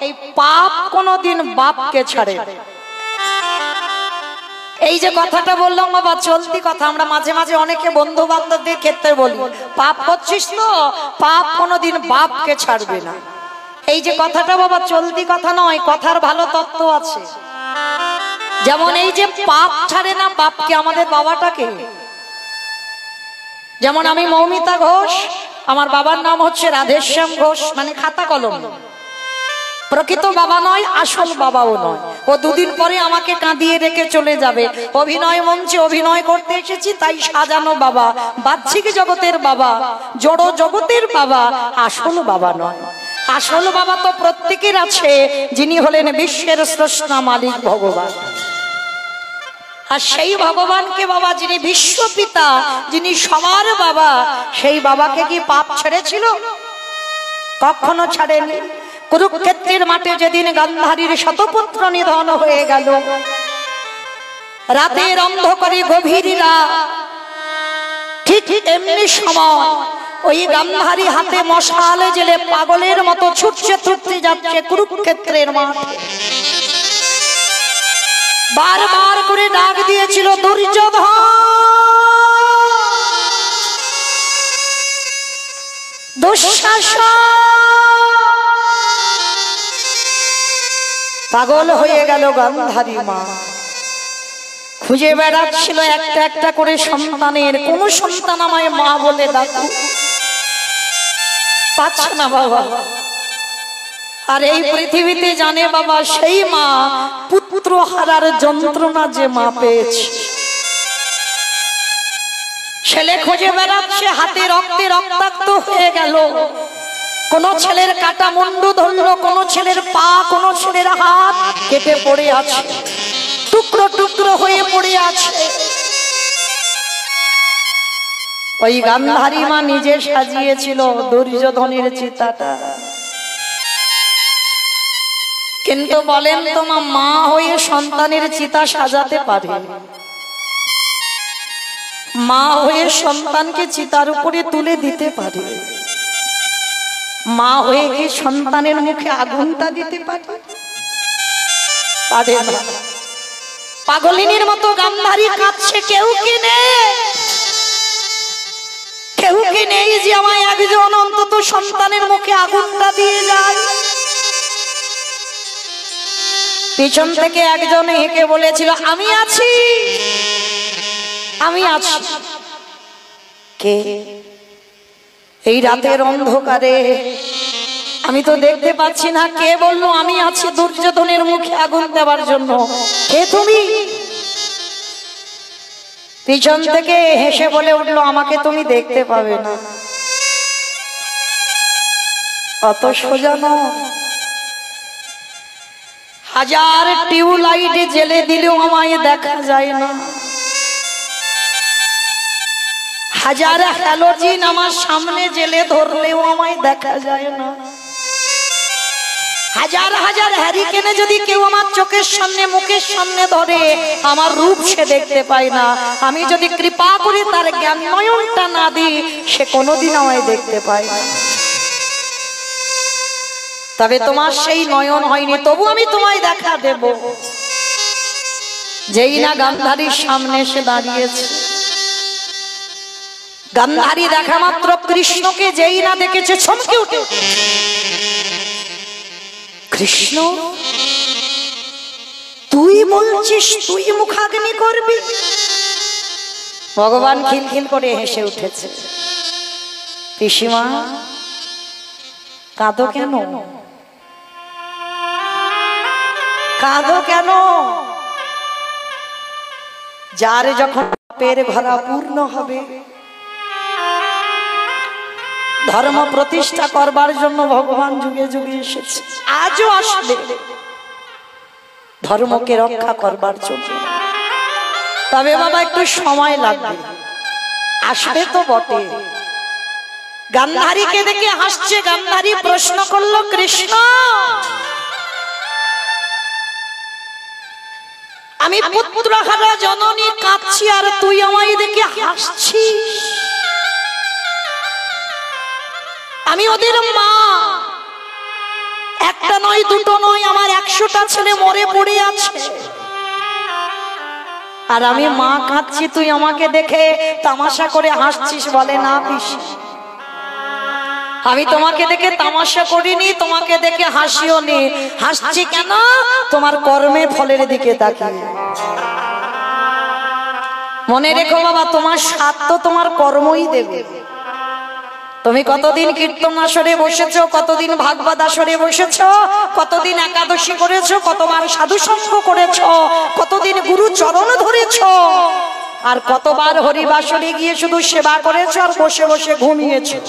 এই পাপ কোনোদিন বাপকে ছাড়ে। এই যে কথাটা বললাম বাবা চলতি কথা, আমরা মাঝে মাঝে অনেকে বন্ধু বান্ধবদের ক্ষেত্রে বলি, পাপ করছিস তো, পাপ কোনোদিন বাপকে ছাড়বে না। এই যে কথাটা বাবা চলতি কথা নয়, কথার ভালো তত্ত্ব আছে। যেমন এই যে পাপ ছাড়ে না বাপকে, আমাদের বাবাটাকে, যেমন আমি মৌমিতা ঘোষ, আমার বাবার নাম হচ্ছে রাধেশ্যাম ঘোষ, মানে খাতা কলম, প্রকৃত বাবা নয়, আসল বাবাও নয়। ও দুদিন পরে আমাকে কাঁদিয়ে রেখে চলে যাবে। অভিনয় মঞ্চে অভিনয় করতে এসেছি তাই সাজানো বাবা, বাহ্যিক জগতের বাবা, জড় জগতের বাবা, আসল বাবা নয়। আসল বাবা তো প্রত্যেকের আছে, যিনি হলেন বিশ্বের স্রষ্টা মালিক ভগবান। আর সেই ভগবানকে বাবা, যিনি বিশ্বপিতা, যিনি সবার বাবা, সেই বাবাকে কি পাপ ছেড়েছিল? কখনো ছাড়েনি। কুরুক্ষেত্রের মাঠে যেদিন গান্ধারীর শতপুত্র নিধন হয়ে গেল, রাতের অন্ধকারে গভীর রাত, ঠিক এমনি সময় ওই গান্ধারী হাতে মশাল জেলে পাগলের মতো ছুটছে ছুটতে যাচ্ছে কুরুক্ষেত্রের মাঠে। বারবার করে ডাক দিয়েছিল দুর্যোধন, দুঃশাসন। পাগল হয়ে গেল গান্ধারী মা, খুঁজে বেড়াচ্ছিল একটা একটা করে সন্তানের, কোন সন্তান আমায় মা বলে ডাকুক, পাচ্ছে না বাবা। আর এই পৃথিবীতে জানে বাবা সেই মা পুত্র হারার যন্ত্রণা যে মা পেয়েছে। ছেলে খুঁজে বেড়াচ্ছে, হাতে রক্তে রক্তাক্ত হয়ে গেল। কোন ছেলের কাটা মুন্ডু ধরলো, কোন ছেলের পা, কোন ছেলের হাত কেটে পড়ে আছে, টুকরো টুকরো হয়ে পড়ে আছে। ওই গান্ধারী মা নিজে সাজিয়েছিল দুর্যোধনের চিতাটা। কিন্তু বলেন তোমার মা হয়ে সন্তানের চিতা সাজাতে পারে? মা হয়ে সন্তানকে চিতার উপরে তুলে দিতে পারে? মা হয়ে কি সন্তানের মুখে আগুনটা দিতে পারে? পারে না। পাগলিনীর মতো গান্ধারী কাঁদছে, কেউ কি নেই, কেউ কি নেই যে আমায় একজন অন্তত সন্তানের মুখে আগুনটা দিয়ে যায়? পিছন থেকে একজন হেঁকে বলেছিল, আমি আছি, আমি আছি। কে? এই রাতের অন্ধকারে আমি তো দেখতে পাচ্ছি না, কে বললো আমি আছি দুর্যোধনের মুখে আগুন দেওয়ার জন্য? কে তুমি? পিছন থেকে হেসে বলে উঠলো, আমাকে তুমি দেখতে পাবে না, অত সোজা নয়। হাজার টিউবলাইট জেলে দিলেও আমায় দেখা যায় না, হাজার হ্যালোজিন আমার সামনে জেলে ধরলেও আমায় দেখা যায় না, হাজার হাজার হ্যারিকেনে যদি কেউ আমার চোখের সামনে মুখের সামনে ধরে আমার রূপ সে দেখতে পায় না। আমি যদি কৃপা করে তার জ্ঞান নয়নটা না দিই, সে কোনোদিন আমায় দেখতে পায় না। তবে তোমার সেই নয়ন হয়নি, তবু আমি তোমায় দেখা দেব। যেই না গান্ধারীর সামনে এসে দাঁড়িয়েছে, গান্ধারী দেখা মাত্র কৃষ্ণকে যেই না দেখেছে চমকে উঠে, কৃষ্ণ তুই বলছিস তুই মুখাগ্নি করবি? ভগবান খিলখিল করে হেসে উঠেছে। পিসিমা কাঁদো কেন? কাঁদো কেন? যার যখন পাপের ভরা পূর্ণ হবে, ধর্ম প্রতিষ্ঠা করবার জন্য ভগবান যুগে যুগে এসেছে, আজও আসবে ধর্মকে রক্ষা করবার জন্য। তবে বাবা একটু সময় লাগবে, আসবে তো বটে। গান্ধারীকে দেখে হাসছে। গান্ধারী প্রশ্ন করলো, কৃষ্ণ আমি পুত্রহারা জননী কাঁদছি আর তুই আমায় দেখে হাসছিস? আমি ওদের মা, একটা নয় দুটো নয়, আমার 100টা ছেলে মরে পড়ে আছে, আর আমি মা কাঁদছি, তুই আমাকে দেখে তামাশা করে হাসছিস। বলে না পিসি, আমি তোমাকে দেখে তামাশা করিনি, তোমাকে দেখে হাসিও নি। হাসছি কেন? তোমার কর্মের ফলের দিকে তাকিয়ে। মনে রেখো বাবা, তোমার স্বাদ তো তোমার কর্মই দেবে। তুমি কতদিন কীর্তন আসরে বসেছো, কতদিন ভাগবত আসরে বসেছো, কতদিন একাদশী করেছো, কতবার সাধু সঙ্গ করেছো, কতদিন গুরু চরণ ধরেছো, আর কতবার হরিবাসরে গিয়ে শুধু সেবা করেছো আর বসে বসে ঘুমিয়েছো।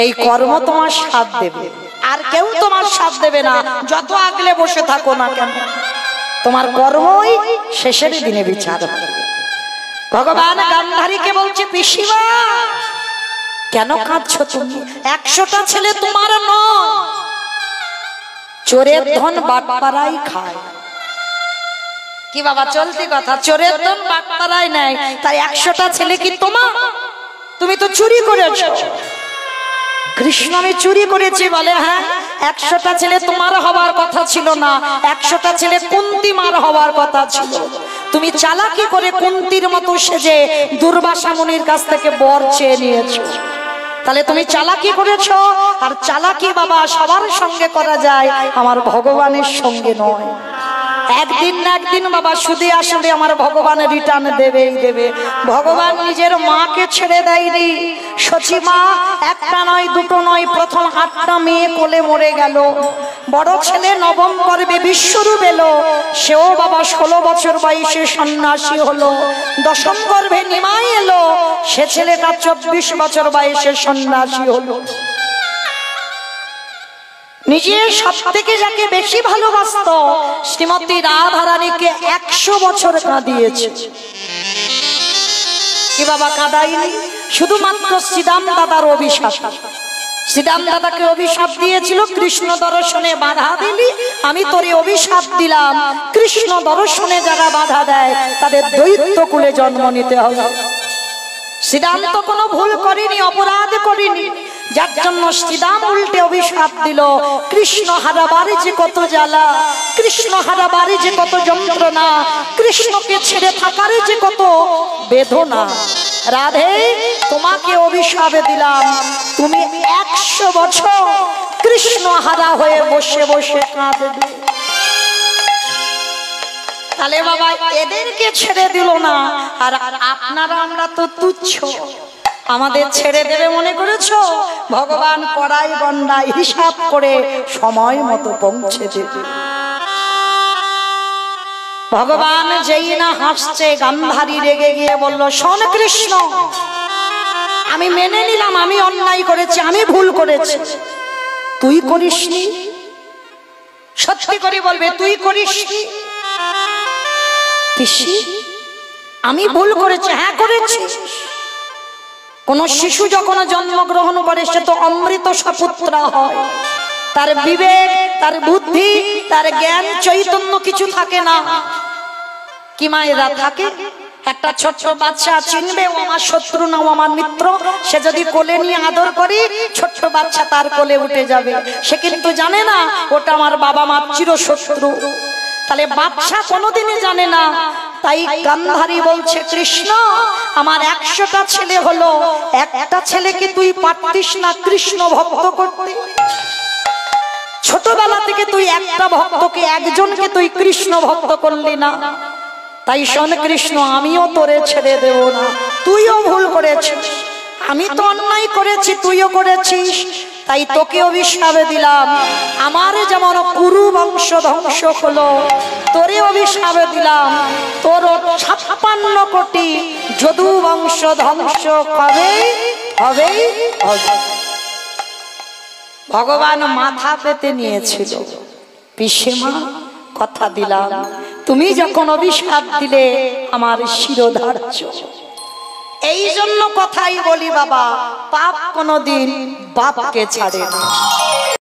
এই কর্ম তোমার স্বাদ দেবে, আর কেউ তোমার স্বাদ দেবে না। যত আগলে বসে থাকো না কেন, তোমার কর্মই শেষের দিনে বিচার হবে। ভগবান গান্ধারীকে বলছে, পিসিমা কেন কাঁদছো তুমি? 100টা ছেলে তোমার নয়, চোরের ধন বাটপাড়াই খায়। কি বাবা চলতি কথা, চোরের ধন বাটপাড়াই নেয়, তাই 100টা ছেলে কি তোমার? তুমি তো চুরি করেছো। কৃষ্ণ আমি চুরি করেছি? বলে হ্যাঁ, 100টা ছেলে তোমার হবার কথা ছিল না, 100টা ছেলে কুন্তি মার হবার কথা ছিল। তুমি চালাকি করে কুন্তির মতো সেজে দুর্বাসা মুনির কাছ থেকে বর চেয়ে নিয়েছো, তাহলে তুমি চালাকি করেছো। আর চালাকি বাবা সবার সঙ্গে করা যায়, আমার ভগবানের সঙ্গে নয়। একদিন না একদিন বাবা সুদে আসলে আমার ভগবান রিটার্ন দেবেই দেবে। ভগবান নিজের মাকে ছেড়ে দেয়নি। সচি মা একটা নয় দুটো নয়, প্রথম 8টা মেয়ে কোলে মরে গেল। বড় ছেলে নবম গর্ভে বিশ্বরূপ এলো, সেও বাবা 16 বছর বয়সে সন্ন্যাসী হলো। দশম গর্ভে নিমাই এলো, সে ছেলেটা 24 বছর বয়সে সন্ন্যাসী হলো। নিজে সব থেকে যাকে বেশি ভালোবাসত শ্রীমতী রাধারানীকে 100 বছর কাঁদিয়েছে। কি বাবা কাঁদাইনি? শুধুমাত্র শ্রীদাম দাদার অভিশাপ। শ্রীদাম দাদাকে অভিশাপ দিয়েছিল, কৃষ্ণ দর্শনে বাধা দিলি আমি তোরে অভিশাপ দিলাম। কৃষ্ণ দর্শনে যারা বাধা দেয় তাদের দৈত্য কুলে জন্ম নিতে হবে। শ্রীদাম তো কোনো ভুল করেনি, অপরাধ করেনি, যার জন্য শ্রীদাম উল্টে অভিশাপ দিল। কৃষ্ণ হারাবার যে কত জ্বালা, কৃষ্ণ হারাবার যে কত যন্ত্রণা, কৃষ্ণকে ছেড়ে থাকার যে কত বেদনা। রাধে তোমাকে অভিশাপে দিলাম, তুমি 100 বছর কৃষ্ণ হারা হয়ে বসে বসে কাঁদবে। তাহলে বাবা এদেরকে ছেড়ে দিল না, আর আপনারা আমরা তো তুচ্ছ, আমাদের ছেড়ে দেবে মনে করেছো? ভগবান কড়াই গন্ডায় হিসাব করে সময় মতো পৌঁছে দেবে। ভগবান যেই না হাসছে, গান্ধারী রেগে গিয়ে বলল, শোন কৃষ্ণ, আমি মেনে নিলাম আমি অন্যায় করেছি, আমি ভুল করেছি, তুই করিসনি? সত্যি করে বলবে তুই করিসনি? পিসি আমি ভুল করেছি। হ্যাঁ করেছি। কোন শিশু যখন জন্মগ্রহণ করে সে তো অমৃত সপুত্র হয়, তার বিবেক, তার বুদ্ধি, তার জ্ঞান চৈতন্য কিছু থাকে না। কি মায়েরা থাকে? একটা ছোট্ট বাচ্চা চিনবে ও আমার শত্রু না ও আমার মিত্র। সে যদি কোলে নিয়ে আদর করে, ছোট্ট বাচ্চা তার কোলে উঠে যাবে। সে কিন্তু জানে না ওটা আমার বাবা মার চির শত্রু। তাহলে বাচ্চা কোনোদিনই জানে না। তাই গান্ধারী বলছে, কৃষ্ণ আমার 100টা ছেলে হলো, একটা ছেলেকে তুই পারতিস না কৃষ্ণ ভক্ত করতে? ছোটবেলা থেকে তুই একটা ভক্তকে, একজনকে তুই কৃষ্ণ ভক্ত করলি না। তাই শোন কৃষ্ণ, আমিও তোরে ছেড়ে দেব না। তুইও ভুল করেছিস, আমি তো অন্যায় করেছি, তুইও করেছিস, তাই তোকে অভিশাপে দিলাম। আমার যেমন কুরু বংশ ধ্বংস হলো, তোরে অভিশাপে দিলাম, তোর 56 কোটি যদু বংশ ধ্বংস হবে হবে হবে। ভগবান মাথা পেতে নিয়েছিল। পিসিমা কথা দিলাম, তুমি যখন অভিশাপ দিলে আমার শিরোধার্য। এই জন্য কথাই বলি বাবা, পাপ কোনদিন বাপকে ছাড়ে না।